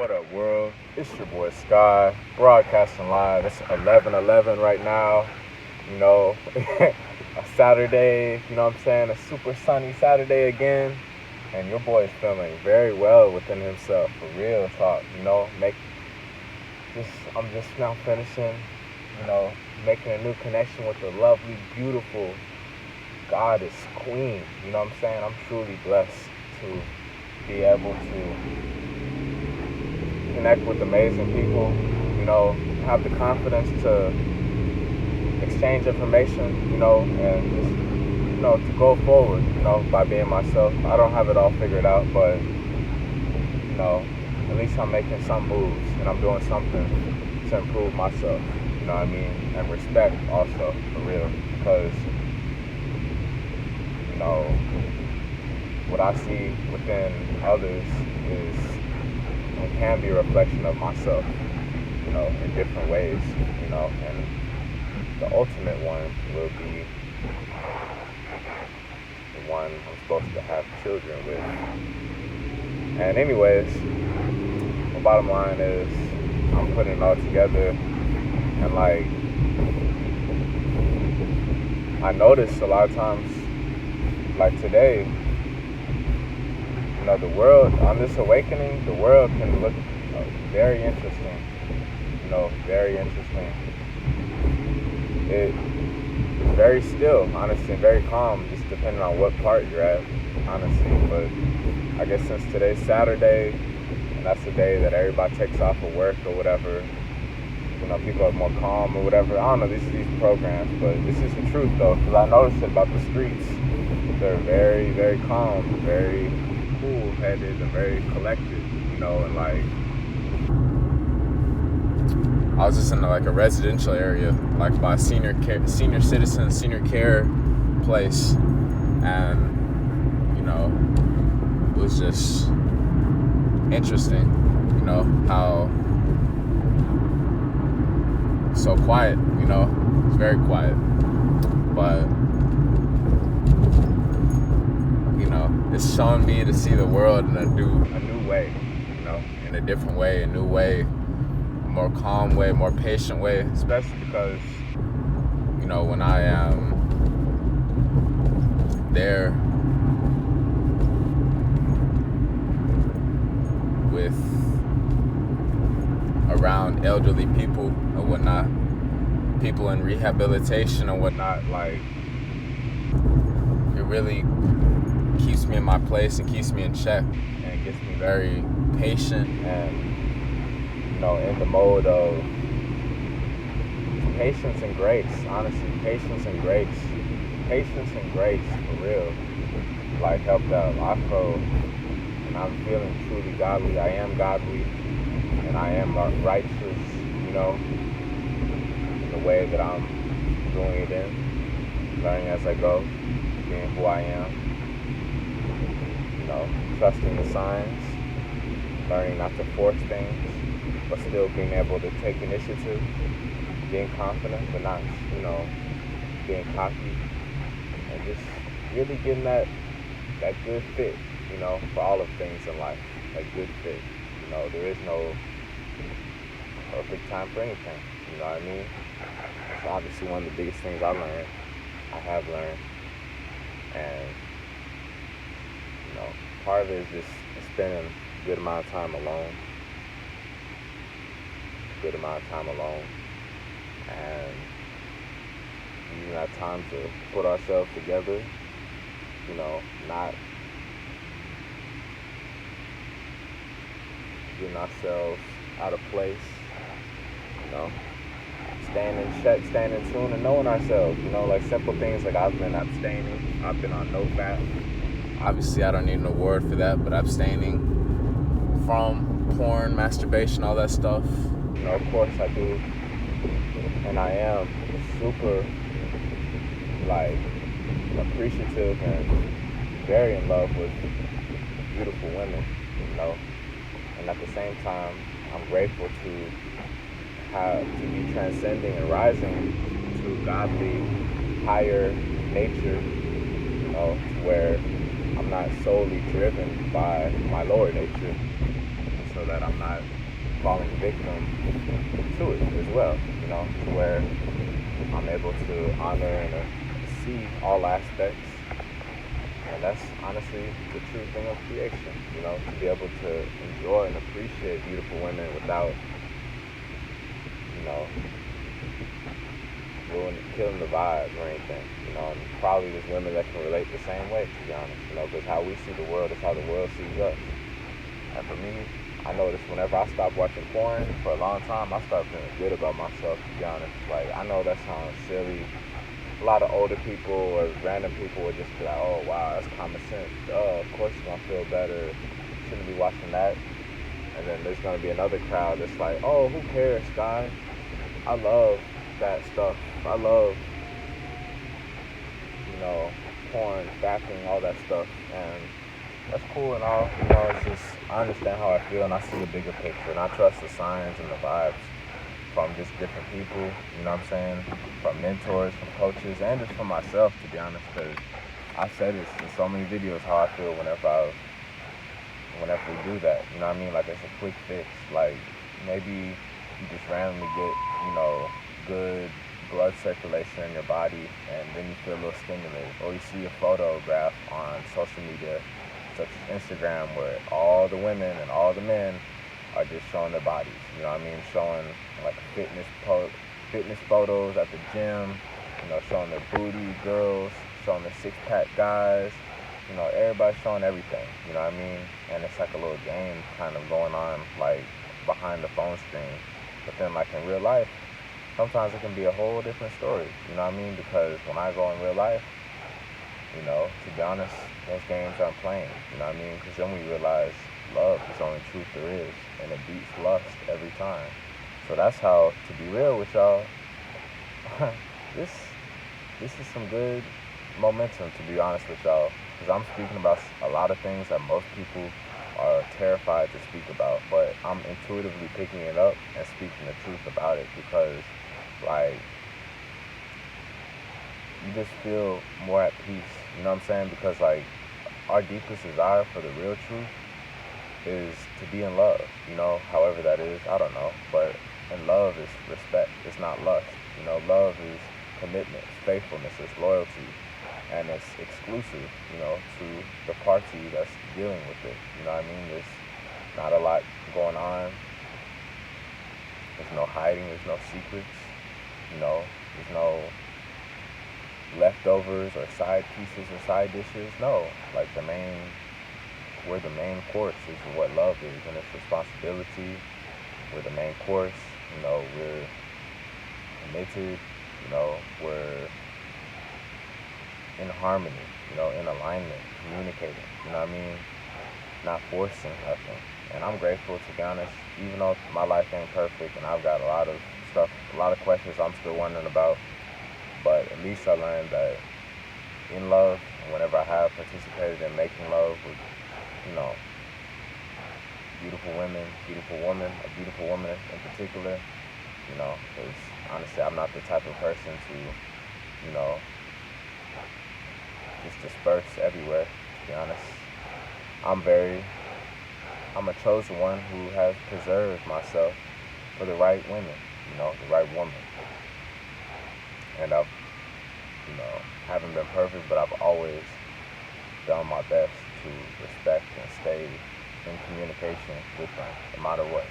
What up, world? It's your boy Sky, broadcasting live. It's 11:11 right now. You know, a Saturday. You know what I'm saying? A super sunny Saturday again, and your boy is feeling very well within himself. For real talk. I'm just now finishing. You know, making a new connection with the lovely, beautiful goddess queen. You know what I'm saying? I'm truly blessed to be able to connect with amazing people, have the confidence to exchange information, and just, to go forward, by being myself. I don't have it all figured out, but, at least I'm making some moves and I'm doing something to improve myself, you know what I mean? And respect also, for real, because, what I see within others is and can be a reflection of myself, in different ways, and the ultimate one will be the one I'm supposed to have children with. And anyways, the bottom line is I'm putting it all together, and I notice a lot of times, like today, the world, on this awakening, the world can look very interesting, very interesting. It's very still, honestly, very calm, just depending on what part you're at, honestly. But I guess since today's Saturday, and that's the day that everybody takes off of work or whatever, people are more calm or whatever. I don't know, these programs, but this is the truth, though, because I noticed it about the streets. They're very, very calm, very cool-headed and very collected, and I was just in a residential area, by senior citizen, senior care place, and it was just interesting, how so quiet, it's very quiet, but it's shown me to see the world in a new way, in a different way, a new way, a more calm way, more patient way, especially because, when I am there with around elderly people and whatnot, people in rehabilitation and whatnot, it really keeps me in my place and keeps me in check and gets me very patient and, in the mode of patience and grace, honestly, patience and grace, for real, helped out. I feel, and I'm feeling truly godly. I am godly and I am righteous, in the way that I'm doing it in, learning as I go, being who I am. Trusting the signs, learning not to force things, but still being able to take initiative, being confident, but not, being cocky, and just really getting that good fit, for all of things in life, that good fit. There is no perfect time for anything, you know what I mean? That's obviously one of the biggest things I have learned, and part of it is just spending a good amount of time alone, and using that time to put ourselves together, not getting ourselves out of place, staying in check, staying in tune, and knowing ourselves, simple things like I've been abstaining, I've been on no fat. Obviously, I don't need an award for that, but abstaining from porn, masturbation, all that stuff. Of course I do. And I am super, appreciative and very in love with beautiful women, And at the same time, I'm grateful to be transcending and rising to godly, higher nature, to where I'm not solely driven by my lower nature. So so that I'm not falling victim to it as well, to where I'm able to honor and see all aspects. And that's honestly the true thing of creation, to be able to enjoy and appreciate beautiful women without, you know, killing the vibe or anything, and probably there's women that can relate the same way, to be honest, because how we see the world is how the world sees us. And for me, I noticed whenever I stopped watching porn for a long time, I started feeling good about myself, to be honest. Like, I know that sounds silly. A lot of older people or random people would just be like, oh, wow, that's common sense. Of course you're going to feel better. You shouldn't be watching that. And then there's going to be another crowd that's like, oh, who cares, guy? I love that stuff. I love, porn, fapping, all that stuff. And that's cool and all. It's just, I understand how I feel and I see the bigger picture. And I trust the signs and the vibes from just different people, you know what I'm saying? From mentors, from coaches, and just from myself, to be honest, because I've said this in so many videos how I feel whenever we do that, you know what I mean? Like, it's a quick fix. Like, maybe you just randomly get, good blood circulation in your body, and then you feel a little stimulated. Or you see a photograph on social media, such as Instagram, where all the women and all the men are just showing their bodies, you know what I mean? Showing like fitness photos at the gym, showing their booty girls, showing their six-pack guys, everybody's showing everything, you know what I mean? And it's like a little game kind of going on, like, behind the phone screen. But then, like, in real life, sometimes it can be a whole different story, you know what I mean? Because when I go in real life, to be honest, those games aren't playing, you know what I mean? Because then we realize love is the only truth there is, and it beats lust every time. So that's how, to be real with y'all, this is some good momentum, to be honest with y'all, because I'm speaking about a lot of things that most people are terrified to speak about, but I'm intuitively picking it up and speaking the truth about it, because, like, you just feel more at peace, you know what I'm saying? Because, like, our deepest desire for the real truth is to be in love, however that is, I don't know, but in love is respect, it's not lust, love is commitment, it's faithfulness, it's loyalty, and it's exclusive, to the party that's dealing with it, you know what I mean? There's not a lot going on, there's no hiding, there's no secrets, there's no leftovers or side pieces or side dishes, no, like, we're the main course is what love is, and it's responsibility. We're the main course, we're committed, we're in harmony, in alignment, communicating, you know what I mean? Not forcing nothing. And I'm grateful, to be honest, even though my life ain't perfect and I've got a lot of questions I'm still wondering about, but at least I learned that in love, whenever I have participated in making love with, beautiful women, a beautiful woman in particular, because honestly, I'm not the type of person to, just disperse everywhere, to be honest. I'm a chosen one who has preserved myself for the right women, the right woman. And I've, haven't been perfect, but I've always done my best to respect and stay in communication with them, no matter what,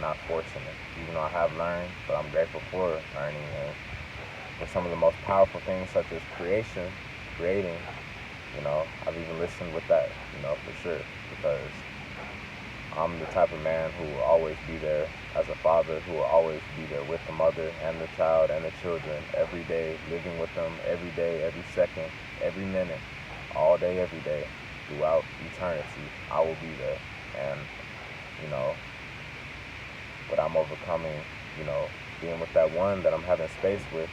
not forcing it. Even though I have learned, but I'm grateful for learning, and for some of the most powerful things, such as creating, I've even listened with that, for sure, because I'm the type of man who will always be there as a father, who will always be there with the mother and the child and the children every day, living with them every day, every second, every minute, all day, every day, throughout eternity. I will be there. And, but I'm overcoming, being with that one that I'm having space with,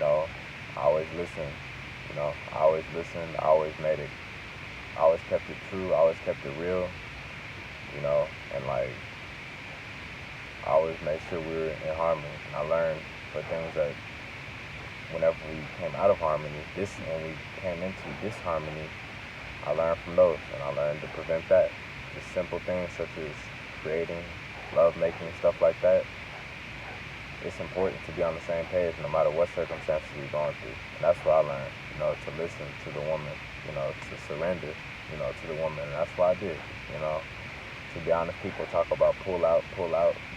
I always listened, I always listened, I always kept it true, I always kept it real, and, like, I always made sure we were in harmony. And I learned for things that whenever we came out of harmony, when we came into disharmony, I learned from those, and I learned to prevent that, just simple things such as creating, love making, stuff like that, it's important to be on the same page no matter what circumstances you're going through. And that's what I learned, to listen to the woman, to surrender, to the woman. And that's what I did, you know. To be honest, people talk about pull out,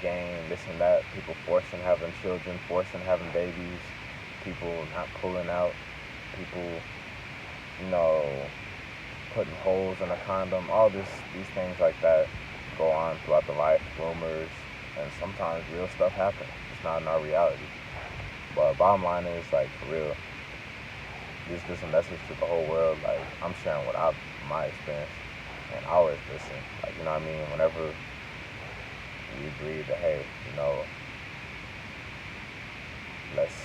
game, this and that. People forcing having children, forcing having babies, people not pulling out, people, you know, putting holes in a condom, all these things like that go on throughout the life, rumors, and sometimes real stuff happens. It's not in our reality. But bottom line is, like, for real, this is just a message to the whole world. Like, I'm sharing my experience, and I always listen. Like, you know what I mean? Whenever we agree that, hey, let's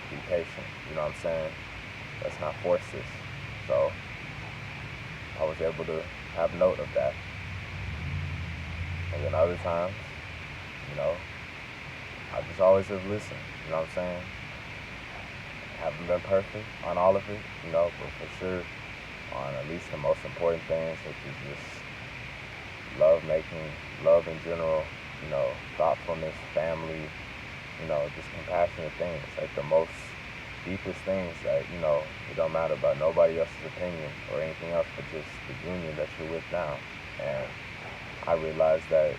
be patient. You know what I'm saying? Let's not force this. So I was able to have note of that. And then other times, I just always have listened. You know what I'm saying? Haven't been perfect on all of it, but for sure on at least the most important things, which is just love making, love in general, thoughtfulness, family, just compassionate things, like the most deepest things that, it don't matter about nobody else's opinion or anything else, but just the union that you're with now. And I realized that,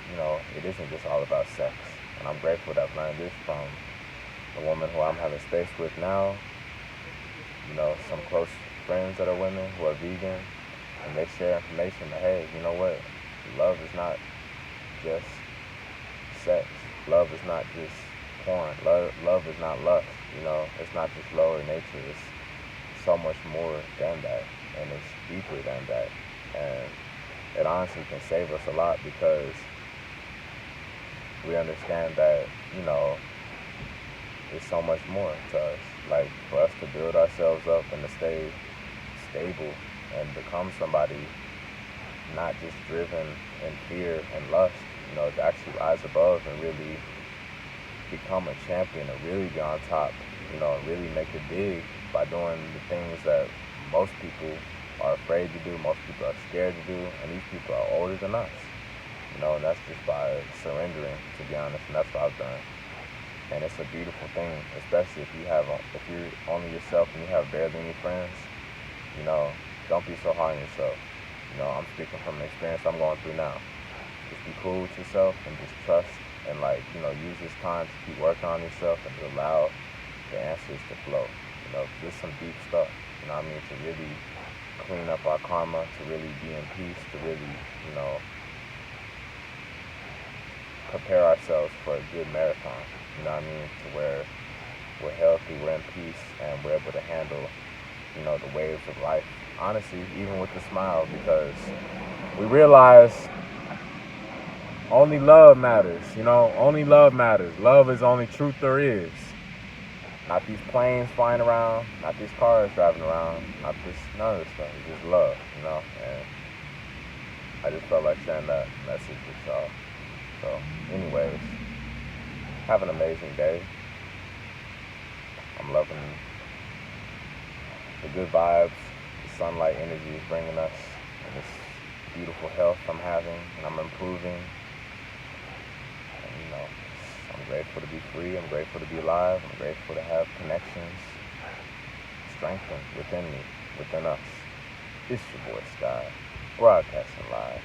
it isn't just all about sex. And I'm grateful that I've learned this from the woman who I'm having space with now, some close friends that are women who are vegan, and they share information that, hey, you know what, love is not just sex. Love is not just porn. Love is not lust. It's not just lower nature. It's so much more than that, and it's deeper than that. And it honestly can save us a lot because we understand that, there's so much more to us. Like, for us to build ourselves up and to stay stable and become somebody not just driven in fear and lust, to actually rise above and really become a champion and really be on top, and really make it big by doing the things that most people are afraid to do, most people are scared to do, and these people are older than us. And that's just by surrendering, to be honest, and that's what I've done. And it's a beautiful thing, especially if you're only yourself and you have barely any friends, don't be so hard on yourself. I'm speaking from an experience I'm going through now. Just be cool with yourself and just trust and use this time to keep working on yourself and to allow the answers to flow. Just some deep stuff, to really clean up our karma, to really be in peace, to really, prepare ourselves for a good marathon, to where we're healthy, we're in peace, and we're able to handle, the waves of life. Honestly, even with a smile, because we realize only love matters, only love matters. Love is the only truth there is. Not these planes flying around, not these cars driving around, none of this stuff. It's just love, and I just felt like sharing that message with y'all. So, anyways, have an amazing day. I'm loving the good vibes, the sunlight energy is bringing us, and this beautiful health I'm having, and I'm improving. And, I'm grateful to be free. I'm grateful to be alive. I'm grateful to have connections strengthened within me, within us. It's your boy Sky, broadcasting live.